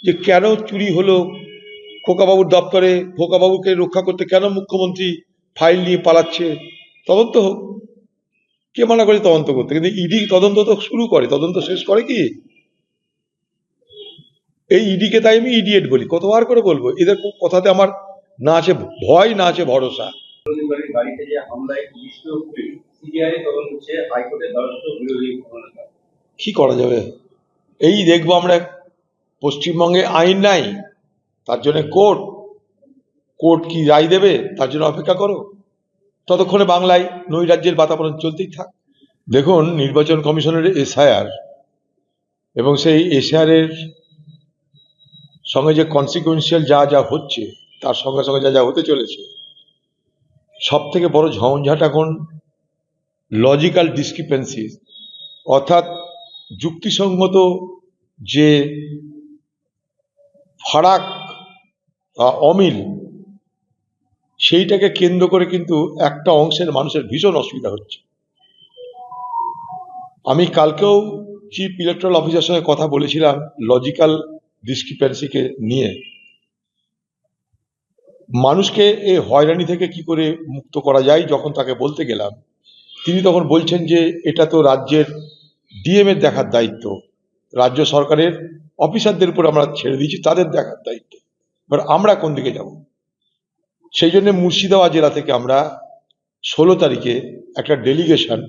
যে কেন চুরি হলো খোকাবাবুর দপ্তরে, খোকাবাবুকে রক্ষা করতে কেন মুখ্যমন্ত্রী ফাইল নিয়ে পালাচ্ছে, তদন্ত হোক। কে মানা করে তদন্ত করতে? কিন্তু ইডি তদন্ত তো শুরু করে, তদন্ত শেষ করে কি? এই ইডিকে তাই আমি ইডিয়েট বলি, কতবার করে বলবো? এদের কথাতে আমার না আছে ভয়, না আছে ভরসা। গাড়িতে যে হামলায় নিষ্ক্রিয় পুলিশ, সিবিআই তদন্ত চেয়ে হাইকোর্টের দ্বারস্থ বিরোধী দলনেতা। কি করা যাবে? এই দেখবো আমরা, পশ্চিমবঙ্গে আইন নাই, তার জন্য কোর্ট কি রায় দেবে তার জন্য অপেক্ষা করো। ততক্ষণে বাংলায় নৈরাজ্যের বাতাবরণ চলতেই থাক। দেখুন, নির্বাচন কমিশনের এসআইআর এবং সেই এসআইআর এর সঙ্গে যে কনসিকুয়েন্সিয়াল যা যা হচ্ছে, তার সঙ্গে সঙ্গে যা যা হতে চলেছে, সব থেকে বড় ঝঞ্ঝাট এখন লজিক্যাল ডিসক্রিপেন্সি, অর্থাৎ যুক্তিসঙ্গত যে ফারাক বা অমিল, সেইটাকে কেন্দ্র করে কিন্তু একটা অংশের মানুষের ভীষণ অসুবিধা হচ্ছে। আমি কালকেও চিফ ইলেকট্রাল অফিসার সঙ্গে কথা বলেছিলাম লজিক্যাল ডিসক্রিপেন্সিকে নিয়ে। মানুষকে এই হয়রানি থেকে কি করে মুক্ত করা যায় যখন তাকে বলতে গেলাম, তিনি তখন বলছেন যে এটা তো রাজ্যের ডিএম এর দেখার দায়িত্ব, রাজ্য সরকারের অফিসারদের উপর আমরা ছেড়ে দিয়েছি, তাদের দেখার দায়িত্ব। এবার আমরা কোন দিকে যাব? সেই জন্য মুর্শিদাবাদ জেলা থেকে আমরা 16 তারিখে একটা ডেলিগেশন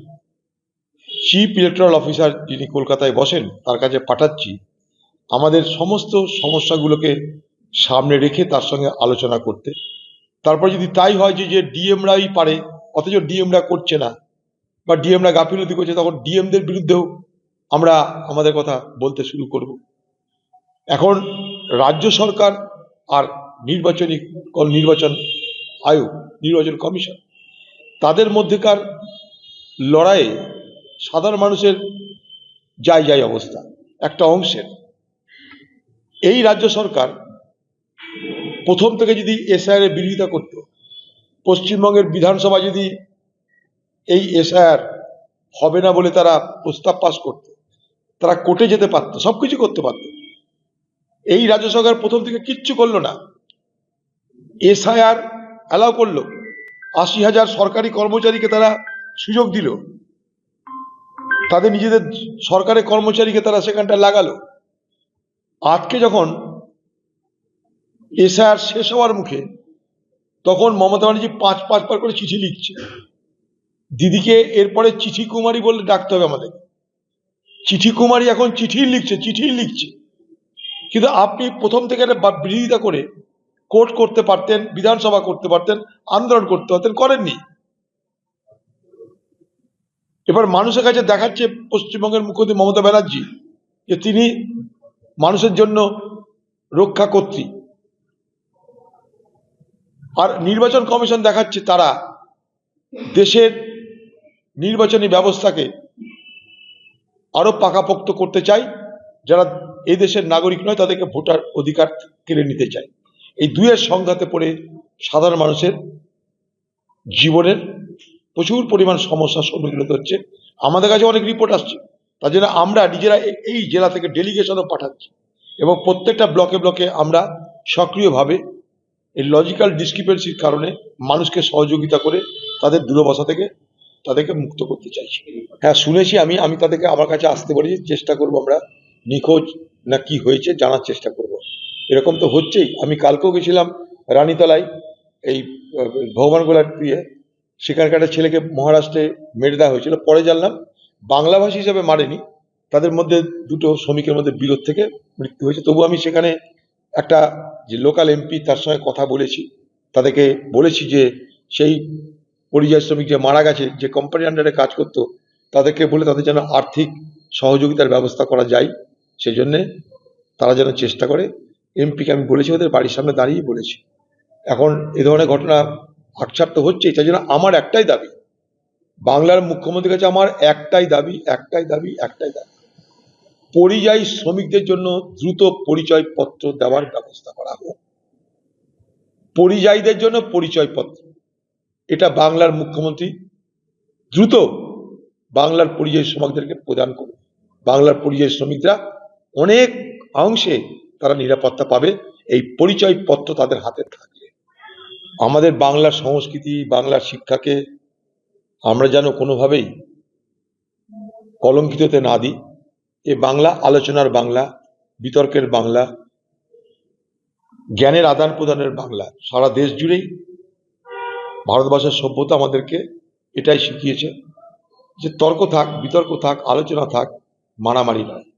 চিফ ইলেকট্রাল অফিসার যিনি কলকাতায় বসেন তার কাছে পাঠাচ্ছি, আমাদের সমস্ত সমস্যাগুলোকে সামনে রেখে তার সঙ্গে আলোচনা করতে। তারপর যদি তাই হয় যে ডিএমরাই পারে, অথচ ডিএমরা করছে না, বা ডিএমরা গাফিলতি করছে, তখন ডিএমদের বিরুদ্ধেও আমরা আমাদের কথা বলতে শুরু করব। এখন রাজ্য সরকার আর নির্বাচন আয়োগ, নির্বাচন কমিশন, তাদের মধ্যেকার লড়াইয়ে সাধারণ মানুষের যাই অবস্থা একটা অংশের। এই রাজ্য সরকার প্রথম থেকে যদি এসআইআর এর বিরোধিতা করত, পশ্চিমবঙ্গের বিধানসভা যদি এই এসআইআর হবে না বলে তারা প্রস্তাব পাস করত, তারা কোর্টে যেতে পারত, সবকিছু করতে পারত। এই রাজ্য সরকার প্রথম থেকে কিচ্ছু করলো না, এসআইআর অ্যালাউ করলো, 80,000 সরকারি কর্মচারীকে তারা সুযোগ দিল, তাদের নিজেদের সরকারি কর্মচারীকে তারা সেখানটা লাগালো। আজকে যখন এসআইআর শেষ হওয়ার মুখে, তখন মমতা ব্যানার্জি পাঁচবার করে চিঠি লিখছে। দিদিকে এরপরে চিঠি কুমারী বলে ডাকতে হবে আমাদের। চিঠি কুমারী এখন চিঠি লিখছে। কিন্তু আপনি প্রথম থেকে একটা বিরোধিতা করে কোর্ট করতে পারতেন, বিধানসভা করতে পারতেন, আন্দোলন করতে পারতেন, করেননি। এবার মানুষের কাছে দেখাচ্ছে পশ্চিমবঙ্গের মুখ্যমন্ত্রী মমতা ব্যানার্জি যে তিনি মানুষের জন্য রক্ষাকর্ত্রী, আর নির্বাচন কমিশন দেখাচ্ছে তারা দেশের নির্বাচনী ব্যবস্থাকে আরো পাকাপোক্ত করতে চায়, যারা এই দেশের নাগরিক নয় তাদেরকে ভোটার অধিকার কেড়ে নিতে চায়। এই দুয়ের সংঘাতে পড়ে সাধারণ মানুষের জীবনের প্রচুর পরিমাণ সমস্যার সম্মুখীন হতে হচ্ছে। আমাদের কাছে অনেক রিপোর্ট আসছে, তার জন্য আমরা নিজেরা এই জেলা থেকে ডেলিগেশনও পাঠাচ্ছি, এবং প্রত্যেকটা ব্লকে ব্লকে আমরা সক্রিয়ভাবে এই লজিক্যাল ডিসক্রিপেন্সির কারণে মানুষকে সহযোগিতা করে তাদের দুরবস্থা থেকে তাদেরকে মুক্ত করতে চাইছি। হ্যাঁ, শুনেছি, আমি তাদেরকে আমার কাছে আসতে বলেছি, চেষ্টা করব আমরা নিখোঁজ না কি হয়েছে জানার চেষ্টা করব। এরকম তো হচ্ছেই। আমি কালকেও গেছিলাম রানীতলায়, এই ভগবানগোলার দিয়ে, সেখানকার একটা ছেলেকে মহারাষ্ট্রে মেরে দেওয়া হয়েছিল। পরে জানলাম বাংলাভাষী হিসাবে মারেনি, তাদের মধ্যে দুটো শ্রমিকের মধ্যে বিরোধ থেকে মৃত্যু হয়েছে। তবু আমি সেখানে একটা যে লোকাল এমপি তার সঙ্গে কথা বলেছি, তাদেরকে বলেছি যে সেই পরিযায়ী শ্রমিক যে মারা গেছে, যে কোম্পানির আন্ডারে কাজ করতো, তাদেরকে বলে তাদের যেন আর্থিক সহযোগিতার ব্যবস্থা করা যায়, সেই জন্যে তারা যেন চেষ্টা করে। এমপিকে আমি বলেছি, ওদের বাড়ির সামনে দাঁড়িয়ে বলেছি। এখন এ ধরনের ঘটনা আকছাপ তো হচ্ছেই, তাই জন্য আমার একটাই দাবি, বাংলার মুখ্যমন্ত্রীর কাছে আমার একটাই দাবি, পরিযায়ী শ্রমিকদের জন্য দ্রুত পরিচয়পত্র দেওয়ার ব্যবস্থা করা হোক। পরিযায়ীদের জন্য পরিচয়পত্র, এটা বাংলার মুখ্যমন্ত্রী দ্রুত বাংলার পরিযায়ী শ্রমিকদেরকে প্রদান করুন। বাংলার পরিযায়ী শ্রমিকরা অনেক অংশে তারা নিরাপত্তা পাবে এই পরিচয়পত্র তাদের হাতে থাকলে। আমাদের বাংলা সংস্কৃতি, বাংলা শিক্ষাকে আমরা যেন কোনোভাবেই কলঙ্কিত হতে না দিই। এ বাংলা আলোচনার বাংলা, বিতর্কের বাংলা, জ্ঞানের আদান প্রদানের বাংলা। সারা দেশ জুড়েই ভারতবর্ষের সভ্যতা আমাদেরকে এটাই শিখিয়েছে যে তর্ক থাক, বিতর্ক থাক, আলোচনা থাক, মারামারি নয়।